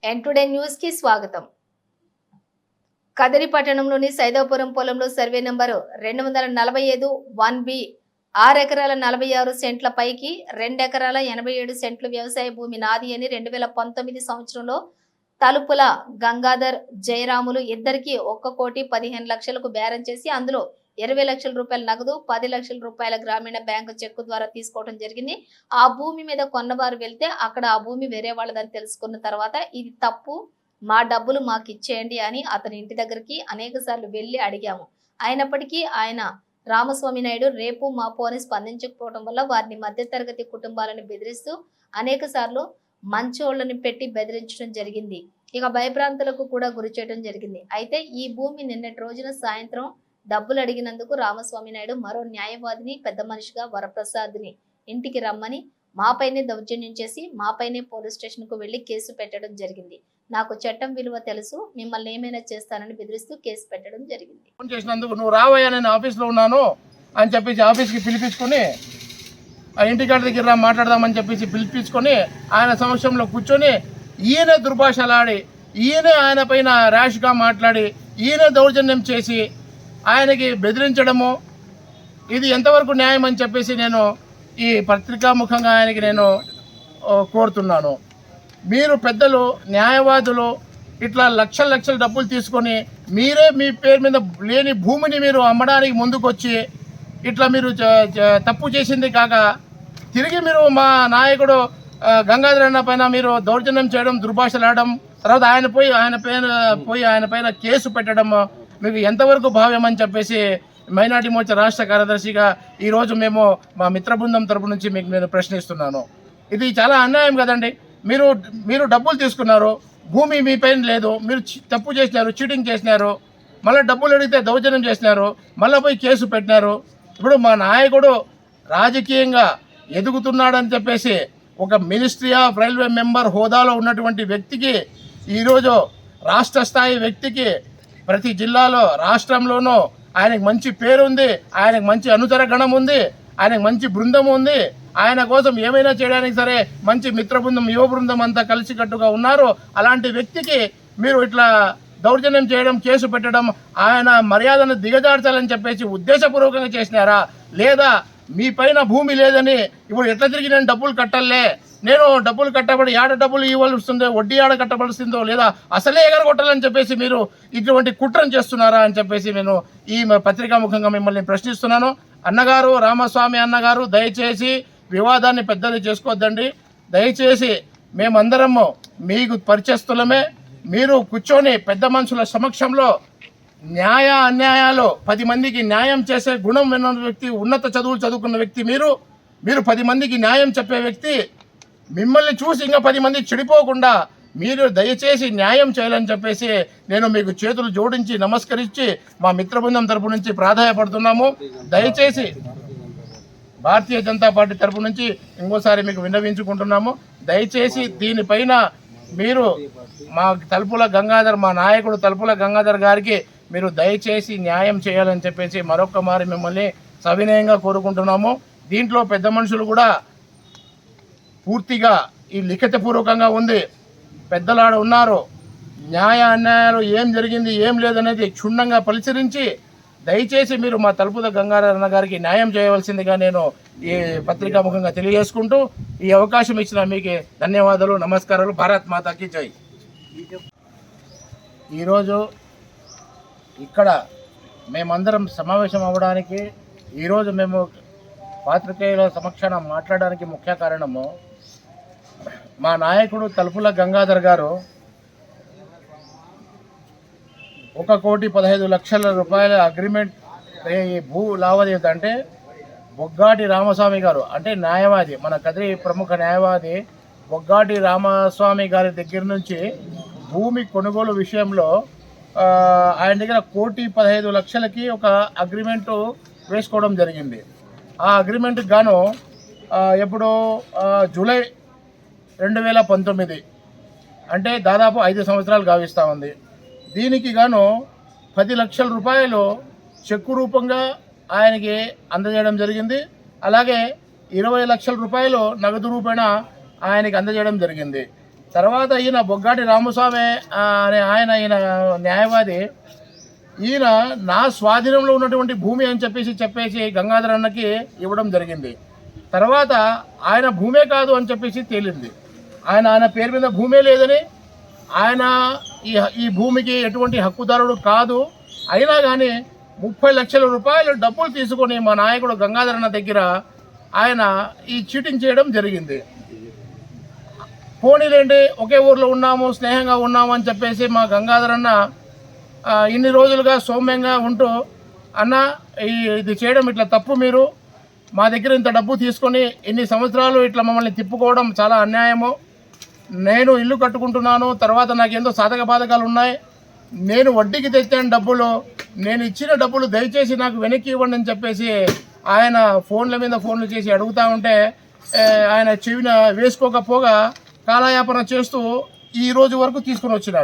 ఎన్టుడే news కి స్వాగతం. కదిరి పట్టణంలోని సైదాపురం పొలంలో సర్వే నంబరు 245 1B 6 ఎకరాల 46 సెంట్ల పైకి 2 ఎకరాల 87 సెంట్ల వ్యవసాయ భూమి నాది అని 2019 సంవత్సరంలో తలుపుల గంగాధర్ జయరాములు ఇద్దరికి 1,15,00,000కు బేరం చేసి అందులో 20 లక్షల రూపాయల నగదు 10 లక్షల రూపాయల గ్రామీణ బ్యాంకు చెక్కు ద్వారా తీసుకోవడం జరిగింది. ఆ భూమి మీద కొన్నవారు వెళ్తే అక్కడ ఆ భూమి వేరే వాళ్ళదని తెలుసుకున్న తర్వాత ఇది తప్పు, మా డబ్బులు మాకు ఇచ్చేయండి అని అతని ఇంటి దగ్గరికి అనేక సార్లు వెళ్లి అడిగాము. అయినప్పటికీ ఆయన రామస్వామి నాయుడు రేపు మాపు అని స్పందించకపోవడం వల్ల వారిని మధ్యతరగతి కుటుంబాలను బెదిరిస్తూ అనేక సార్లు మంచోళ్ళని పెట్టి బెదిరించడం జరిగింది. ఇక భయభ్రాంతులకు కూడా గురి చేయడం జరిగింది. అయితే ఈ భూమి నిన్నటి రోజున సాయంత్రం డబ్బులు అడిగినందుకు రామస్వామి నాయుడు మరో న్యాయవాదిని పెద్ద మనిషిగా వరప్రసాద్ని ఇంటికి రమ్మని మాపైనే దౌర్జన్యం చేసి మాపైనే పోలీస్ స్టేషన్ కు వెళ్లి కేసు పెట్టడం జరిగింది. నాకు చట్టం విలువ తెలుసు, మిమ్మల్ని ఏమైనా చేస్తానని బెదిరిస్తూ కేసు పెట్టడం జరిగింది. ఫోన్ చేసినందుకు నువ్వు రావయ్యా నేను ఆఫీస్లో ఉన్నాను అని చెప్పేసి ఆఫీస్కి పిలిపించుకొని ఆ ఇంటికాడ దగ్గర మాట్లాడదామని చెప్పేసి పిలిపించుకొని ఆయన సమక్షంలో కూర్చొని ఈయనే దుర్భాషలాడి ఆయన పైన ర్యాష్గా మాట్లాడి ఈయనే దౌర్జన్యం చేసి ఆయనకి బెదిరించడము ఇది ఎంతవరకు న్యాయం అని చెప్పేసి నేను ఈ పత్రికాముఖంగా ఆయనకి నేను కోరుతున్నాను. మీరు పెద్దలు న్యాయవాదులు ఇట్లా లక్షల డబ్బులు తీసుకొని మీరే మీ పేరు మీద లేని భూమిని మీరు అమ్మడానికి ముందుకొచ్చి ఇట్లా మీరు తప్పు చేసింది కాక తిరిగి మీరు మా నాయకుడు గంగాధర్ అన్న పైన మీరు దౌర్జన్యం చేయడం, దుర్భాషలాడడం, తర్వాత ఆయన పైన కేసు పెట్టడం మీకు ఎంతవరకు భావ్యం అని చెప్పేసి మైనార్టీ మోర్చా రాష్ట్ర కార్యదర్శిగా ఈరోజు మేము మా మిత్ర బృందం తరపు నుంచి మీకు నేను ప్రశ్నిస్తున్నాను. ఇది చాలా అన్యాయం కదండి. మీరు డబ్బులు తీసుకున్నారు, భూమి మీ పైన లేదు, మీరు తప్పు చేసినారు, చీటింగ్ చేసినారు, మళ్ళీ డబ్బులు అడిగితే దౌర్జన్యం చేసినారు, మళ్ళీ పోయి కేసు పెట్టినారు. ఇప్పుడు మా నాయకుడు రాజకీయంగా ఎదుగుతున్నాడని చెప్పేసి ఒక మినిస్ట్రీ ఆఫ్ రైల్వే మెంబర్ హోదాలో ఉన్నటువంటి వ్యక్తికి ఈరోజు రాష్ట్ర స్థాయి వ్యక్తికి ప్రతి జిల్లాలో రాష్ట్రంలోనూ ఆయనకు మంచి పేరు ఉంది, ఆయనకు మంచి అనుచర గణం ఉంది, ఆయనకు మంచి బృందం ఉంది. ఆయన కోసం ఏమైనా చేయడానికి సరే మంచి మిత్ర బృందం, యువ బృందం అంతా కలిసికట్టుగా ఉన్నారు. అలాంటి వ్యక్తికి మీరు ఇట్లా దౌర్జన్యం చేయడం, కేసు పెట్టడం, ఆయన మర్యాదను దిగజార్చాలని చెప్పేసి ఉద్దేశపూర్వకంగా చేసినారా, లేదా మీ పైన భూమి లేదని ఇప్పుడు ఎట్లా తిరిగి నేను డబ్బులు కట్టాలే, నేను డబ్బులు కట్టబడి ఆడ డబ్బులు ఇవ్వాల్సిందో, వడ్డీ ఆడ కట్టబడుతుందో, లేదా అసలే ఎగరగొట్టాలని చెప్పేసి మీరు ఇటువంటి కుట్రను చేస్తున్నారా అని చెప్పేసి నేను ఈ పత్రికాముఖంగా మిమ్మల్ని ప్రశ్నిస్తున్నాను. అన్నగారు, రామస్వామి అన్నగారు, దయచేసి వివాదాన్ని పెద్దది చేసుకోవద్దండి. దయచేసి మేమందరము మీకు పరిచయస్తులమే. మీరు కూర్చొని పెద్ద మనుషుల సమక్షంలో న్యాయ అన్యాయాలు 10 మందికి న్యాయం చేసే గుణం ఉన్న వ్యక్తి, ఉన్నత చదువులు చదువుకున్న వ్యక్తి మీరు 10 మందికి న్యాయం చెప్పే వ్యక్తి. మిమ్మల్ని చూసి ఇంకా 10 మంది చెడిపోకుండా మీరు దయచేసి న్యాయం చేయాలని చెప్పేసి నేను మీకు చేతులు జోడించి నమస్కరించి మా మిత్ర బృందం తరపు నుంచి ప్రాధాయపడుతున్నాము. దయచేసి భారతీయ జనతా పార్టీ తరపు నుంచి ఇంకోసారి మీకు విన్నవించుకుంటున్నాము. దయచేసి దీనిపైన మీరు మా తలుపుల గంగాధర్, మా నాయకుడు తలుపుల గంగాధర్ గారికి మీరు దయచేసి న్యాయం చేయాలని చెప్పేసి మరొక మారి మిమ్మల్ని సవినయంగా కోరుకుంటున్నాము. దీంట్లో పెద్ద మనుషులు కూడా పూర్తిగా ఈ లిఖితపూర్వకంగా ఉంది, పెద్దలాడ ఉన్నారు. న్యాయ అన్యాయాలు ఏం జరిగింది ఏం లేదనేది క్షుణ్ణంగా పరిశీలించి దయచేసి మీరు మా తలుపుల గంగాధర్ అన్న గారికి న్యాయం చేయవలసిందిగా నేను ఈ పత్రికాముఖంగా తెలియజేసుకుంటూ ఈ అవకాశం ఇచ్చిన మీకు ధన్యవాదాలు, నమస్కారాలు. భారత్ మాతాకి జై. ఈరోజు ఇక్కడ మేమందరం సమావేశం అవ్వడానికి, ఈరోజు మేము పాత్రికేయుల సమక్షాన మాట్లాడడానికి ముఖ్య కారణము మా నాయకుడు తలుపుల గంగాధర్ గారు 1,15,00,000 రూపాయల అగ్రిమెంట్ భూ లావాదేవీ అంటే బొగ్గాటి రామస్వామి గారు అంటే న్యాయవాది, మన కదిరి ప్రముఖ న్యాయవాది బొగ్గాటి రామస్వామి గారి దగ్గర నుంచి భూమి కొనుగోలు విషయంలో ఆయన దగ్గర 1,15,00,000కి ఒక అగ్రిమెంటు వేసుకోవడం జరిగింది. ఆ అగ్రిమెంట్కి గాను ఎప్పుడు జూలై 2019 అంటే దాదాపు 5 సంవత్సరాలు గావిస్తూ ఉంది. దీనికి గాను 10 లక్షల రూపాయలు చెక్కు రూపంగా ఆయనకి అందజేయడం జరిగింది. అలాగే 20 లక్షల రూపాయలు నగదు రూపేణ ఆయనకి అందజేయడం జరిగింది. తర్వాత ఈయన బొగ్గాటి రామస్వామి అనే ఈయన న్యాయవాది, ఈయన నా స్వాధీనంలో ఉన్నటువంటి భూమి అని చెప్పేసి గంగాధర్ అన్నకి ఇవ్వడం జరిగింది. తర్వాత ఆయన భూమే కాదు అని చెప్పేసి తేలింది. ఆయన పేరు మీద భూమే లేదని, ఆయన ఈ భూమికి ఎటువంటి హక్కుదారుడు కాదు. అయినా కానీ 30 లక్షల రూపాయలు డబ్బులు తీసుకొని మా నాయకుడు గంగాధర్ అన్న దగ్గర ఆయన ఈ చీటింగ్ చేయడం జరిగింది. పోనీలేండి, ఒకే ఊర్లో ఉన్నాము, స్నేహంగా ఉన్నాము అని చెప్పేసి మా గంగాధర్ అన్న ఇన్ని రోజులుగా సౌమ్యంగా ఉంటూ, అన్న ఇది చేయడం ఇట్లా తప్పు, మీరు మా దగ్గర ఇంత డబ్బు తీసుకొని ఇన్ని సంవత్సరాలు ఇట్లా మమ్మల్ని తిప్పుకోవడం చాలా అన్యాయము. నేను ఇల్లు కట్టుకుంటున్నాను, తర్వాత నాకేందో సాధక బాధకాలు ఉన్నాయి, నేను వడ్డీకి తెచ్చాను డబ్బులు, నేను ఇచ్చిన డబ్బులు దయచేసి నాకు వెనక్కి ఇవ్వండి అని చెప్పేసి ఆయన ఫోన్ల మీద ఫోన్లు చేసి అడుగుతూ ఉంటే ఆయన చెవిన వేసుకోకపోగా కాలయాపన చేస్తూ ఈ రోజు వరకు తీసుకుని వచ్చినాడు.